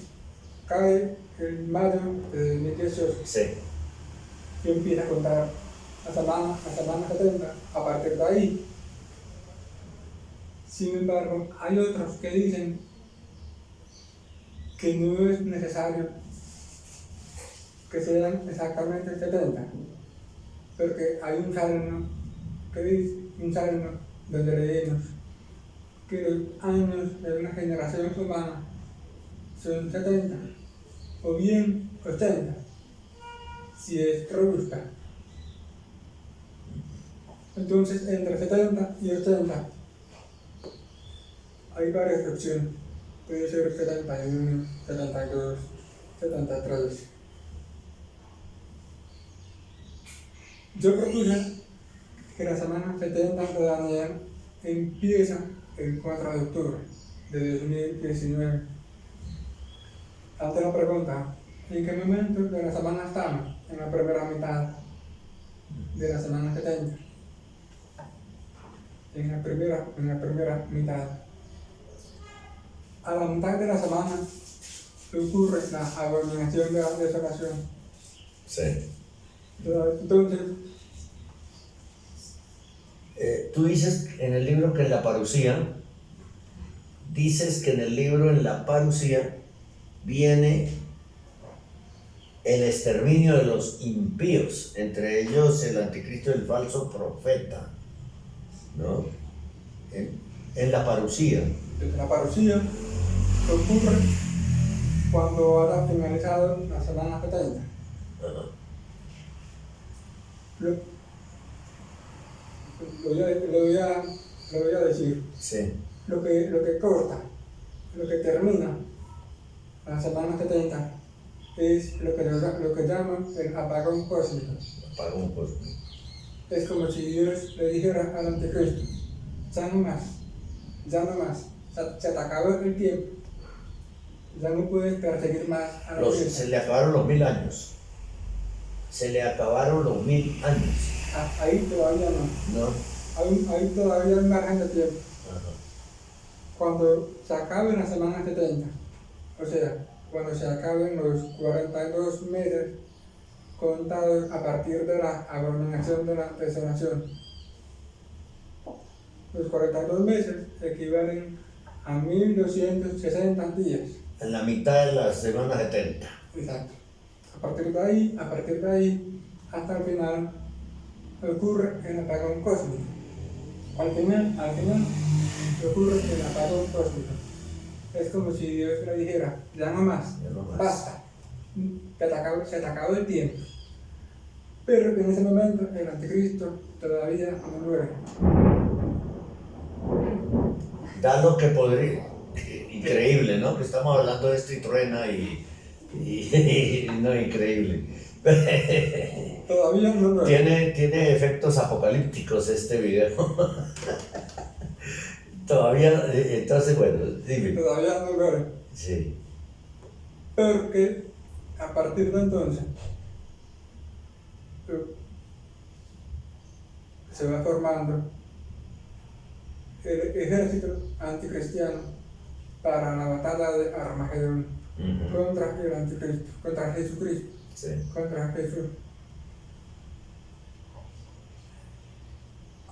cae el mayo de 2018
Sí.
y empieza a contar la semana 70 a partir de ahí. Sin embargo, hay otros que dicen que no es necesario que sean exactamente 70, porque hay un salmo que dice, un salmo donde leemos que los años de una generación humana son 70 o bien 80 si es robusta. Entonces, entre 70 y 80 hay varias opciones. Puede ser 71, 72, 73. Yo propuse que la semana 70 de Daniel empieza el 4 de octubre de 2019. Ante la pregunta, ¿en qué momento de la semana estamos? En la primera mitad de la semana 70. En la primera mitad. A la mitad de la semana ocurre la abominación de la desolación.
Sí.
Entonces,
Tú dices en el libro que en la parucía, en la parucía viene el exterminio de los impíos, entre ellos el anticristo y el falso profeta, ¿no? En la parucía.
desde la parucía ocurre cuando haya finalizado la semana 70.
Ajá.
Lo voy a decir.
Sí.
Lo que corta, lo que termina la semana 70 es lo que llaman el apagón cósmico.
Apagón cósmico.
Es como si Dios le dijera al anticristo, ya no más, se te acabó el tiempo, ya no puedes perseguir más a la iglesia.
Se le acabaron los 1000 años. Se le acabaron los 1000 años.
Ahí todavía no.
¿No?
Ahí todavía hay margen de tiempo.
Ajá.
Cuando se acabe la semana 70, o sea, cuando se acaben los 42 meses contados a partir de la abominación de la desolación. Los 42 meses equivalen a 1260 días.
En la mitad de la semana 70.
Exacto. A partir de ahí, hasta el final, ocurre el apagón cósmico. Al final, ocurre el apagón cósmico. Es como si Dios le dijera, ya no más, basta, se te acabó el tiempo. Pero que en ese momento el anticristo todavía no muere.
Da lo que podría. Increíble, ¿no? Que estamos hablando de esto y truena y no, increíble.
Todavía no muere.
Tiene efectos apocalípticos este video. Todavía, entonces, bueno, dime.
Todavía no muere.
Sí.
Porque a partir de entonces se va formando el ejército anticristiano para la batalla de Armagedón contra el anticristo, contra Jesucristo,
Sí.
contra Jesús.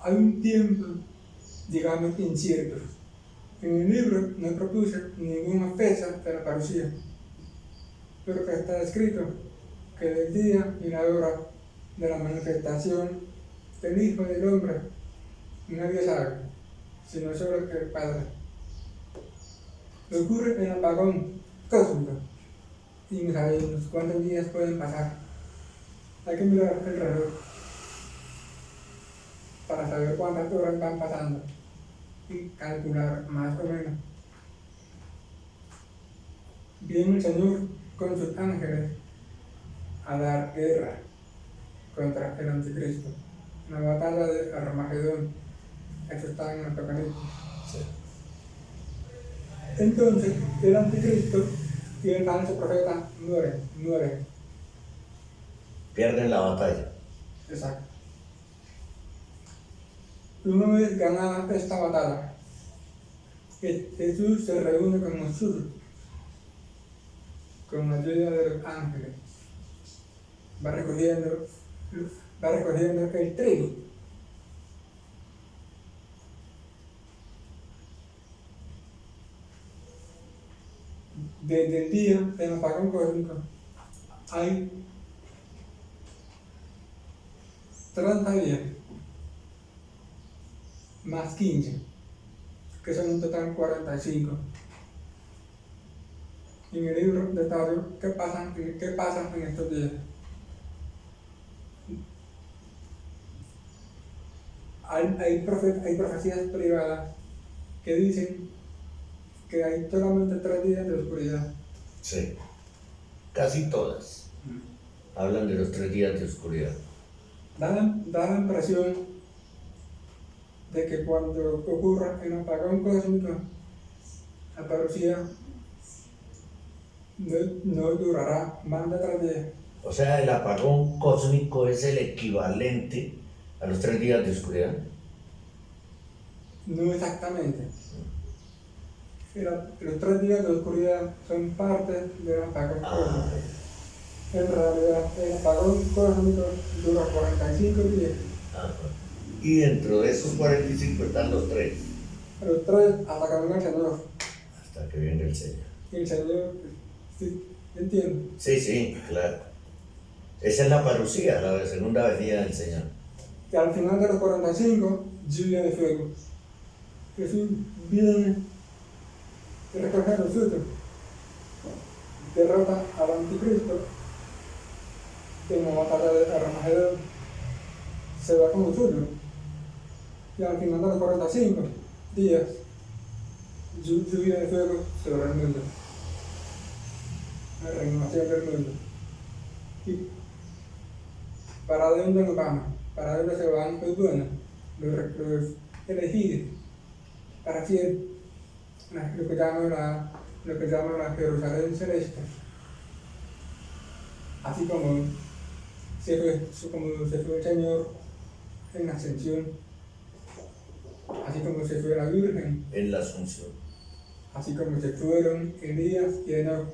Hay un tiempo, digamos, incierto. En el libro no propuse ninguna fecha de la parucía, pero que está escrito que del día y la hora de la manifestación del Hijo del Hombre nadie sabe, sino solo el Padre. Ocurre el apagón cósmico y no sabemos cuántos días pueden pasar. Hay que mirar el reloj para saber cuántas horas van pasando y calcular más o menos. Viene el Señor con sus ángeles a dar guerra contra el anticristo. La batalla de Armagedón. Eso está en el Apocalipsis.
Sí.
Entonces, el anticristo y el falso profeta mueren.
Pierden la batalla.
Exacto. Una vez ganada esta batalla, Jesús se reúne con nosotros, con la ayuda de los ángeles. Va recogiendo el trigo. Desde el día del apagón cósmico hay 30 días más 15, que son un total 45. En el libro detalla qué pasa en estos días. Hay profecías privadas que dicen que hay solamente 3 días de oscuridad.
Sí. Casi todas hablan de los 3 días de oscuridad.
Da la impresión de que cuando ocurra el apagón cósmico, la parucía no durará más de 3 días.
O sea, el apagón cósmico es el equivalente a los 3 días de oscuridad.
No exactamente. Los 3 días de oscuridad son parte del apagón cósmico. En realidad, el apagón cósmico dura 45 días.
Y dentro de esos 45 están los 3.
Los 3 hasta que venga el Señor.
Hasta que venga el Señor.
Y el Señor, sí, entiendo.
Sí, claro. Esa es la parucía, la segunda venida del Señor.
Y al final de los 45, lluvia de fuego. Jesús viene y recoge a los suyos. Derrota al anticristo en la batalla de Armagedón. Se va con los suyos. Y al final de los 45 días, lluvia de fuego sobre el mundo. La renovación del mundo. ¿Y para dónde nos vamos? ¿Para dónde se van los buenos? Los elegidos para siempre. Lo que llaman la Jerusalén celeste. Así como se fue el Señor en ascensión, así como se fue la Virgen,
En la Asunción.
así como se fueron Elías y Enoch,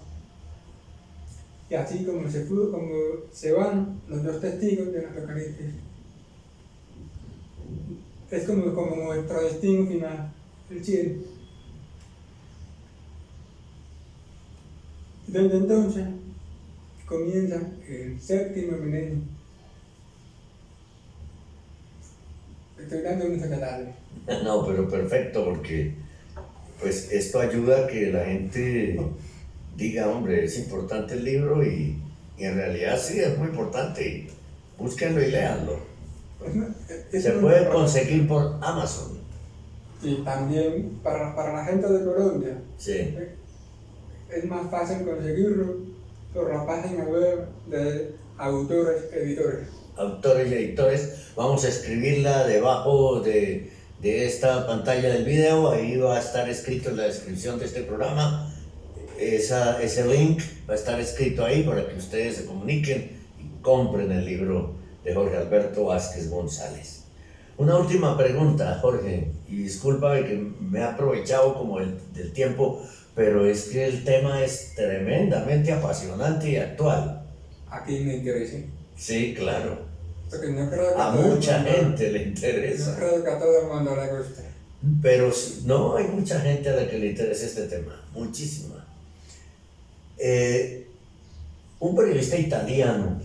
y así como se van los 2 testigos de nuestro Apocalipsis. Es como nuestro destino final, el cielo. Desde entonces comienza el 7º milenio. Estoy dando un secretario.
No, pero perfecto, porque pues esto ayuda a que la gente diga, hombre, es importante el libro y en realidad sí, es muy importante. Búsquenlo y léanlo. Se puede conseguir por Amazon.
Y también para la gente de Colombia.
Sí.
Es más fácil conseguirlo por la página web de autores editores.
Autores y editores, vamos a escribirla debajo de esta pantalla del video, ahí va a estar escrito en la descripción de este programa, ese link va a estar escrito ahí para que ustedes se comuniquen y compren el libro de Jorge Alberto Vázquez González. Una última pregunta, Jorge, y discúlpame que me he aprovechado como del tiempo, pero es que el tema es tremendamente apasionante y actual.
¿A quién me interesa?
Sí, claro.
Porque no creo que
A mucha gente le interesa.
No creo que a todo el mundo le guste.
Pero no, hay mucha gente a la que le interesa este tema, muchísima. Un periodista italiano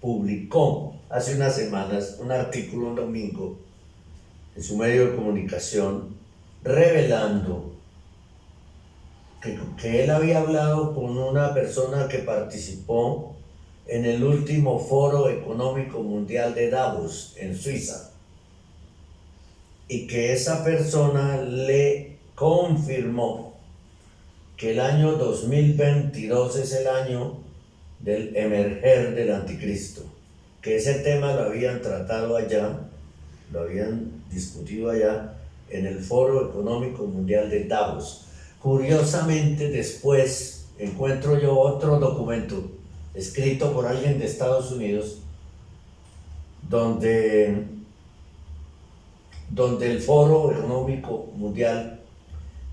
publicó hace unas semanas un artículo un domingo en su medio de comunicación revelando que él había hablado con una persona que participó en el último Foro Económico Mundial de Davos en Suiza y que esa persona le confirmó que el año 2022 es el año del emerger del anticristo, que ese tema lo habían tratado allá, lo habían discutido allá en el Foro Económico Mundial de Davos. Curiosamente, después encuentro yo otro documento escrito por alguien de Estados Unidos donde el Foro Económico Mundial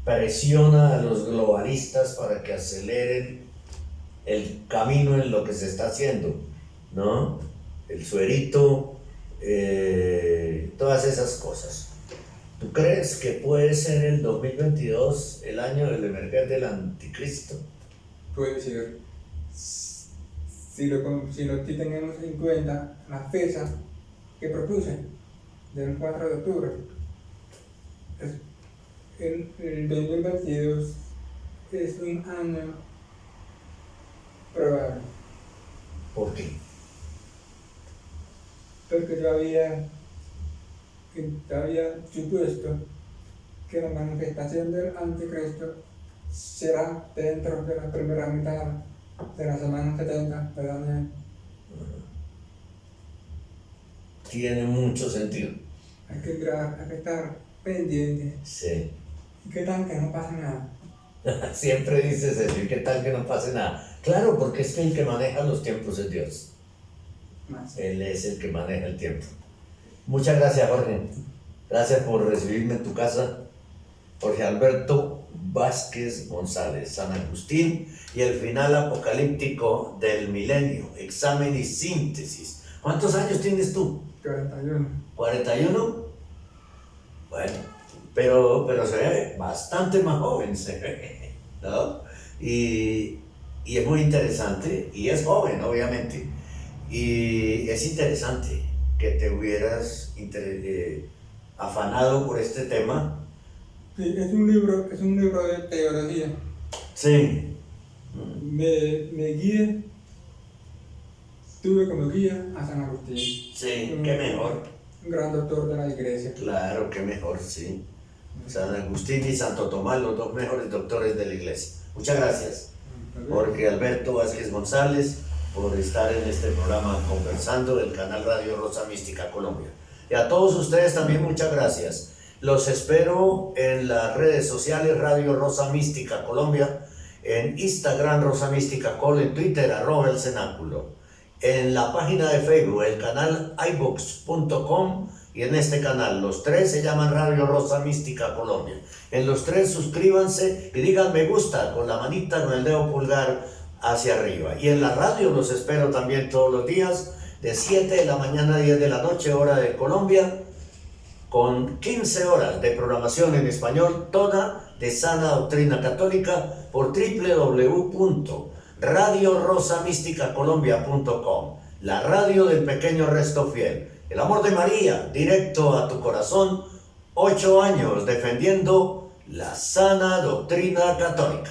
presiona a los globalistas para que aceleren el camino en lo que se está haciendo, ¿no? El suerito, todas esas cosas. ¿Tú crees que puede ser el 2022 el año del emerger del anticristo?
Puede ser. Si lo tenemos en cuenta la fecha que propuse, del 4 de octubre, el 2022 es un año probable.
¿Por qué?
Porque yo había supuesto que la manifestación del anticristo será dentro de la primera mitad de la semana 70 de Daniel.
Tiene mucho sentido.
Hay que estar pendiente.
Sí.
¿Qué tal que no pase nada?
Siempre dices eso, ¿y qué tal que no pase nada? Claro, porque es que el que maneja los tiempos es Dios.
Más.
Él es el que maneja el tiempo. Muchas gracias, Jorge. Gracias por recibirme en tu casa. Jorge Alberto Vázquez González, San Agustín y el final apocalíptico del milenio, examen y síntesis. ¿Cuántos años tienes tú?
41.
¿41? Bueno, pero se ve bastante más joven, se ve, ¿no? Y es muy interesante, y es joven, obviamente, y es interesante que te hubieras afanado por este tema.
Sí, es un libro de teología.
Sí.
Tuve como guía a San Agustín.
Sí, qué mejor.
Un gran doctor de la iglesia.
Claro, qué mejor, sí. San Agustín y Santo Tomás, los dos mejores doctores de la iglesia. Muchas gracias, Jorge Alberto Vázquez González, por estar en este programa conversando del canal Radio Rosa Mística Colombia. Y a todos ustedes también muchas gracias. Los espero en las redes sociales Radio Rosa Mística Colombia, en Instagram Rosa Mística Col, en Twitter @el cenáculo, en la página de Facebook, el canal iVoox.com, y en este canal, los tres se llaman Radio Rosa Mística Colombia. En los tres suscríbanse y digan me gusta con la manita, con el dedo pulgar hacia arriba. Y en la radio los espero también todos los días, de 7 de la mañana a 10 de la noche, hora de Colombia, con 15 horas de programación en español, toda de sana doctrina católica, por www.radiorosamísticacolombia.com, la radio del pequeño resto fiel. El amor de María, directo a tu corazón, 8 años defendiendo la sana doctrina católica.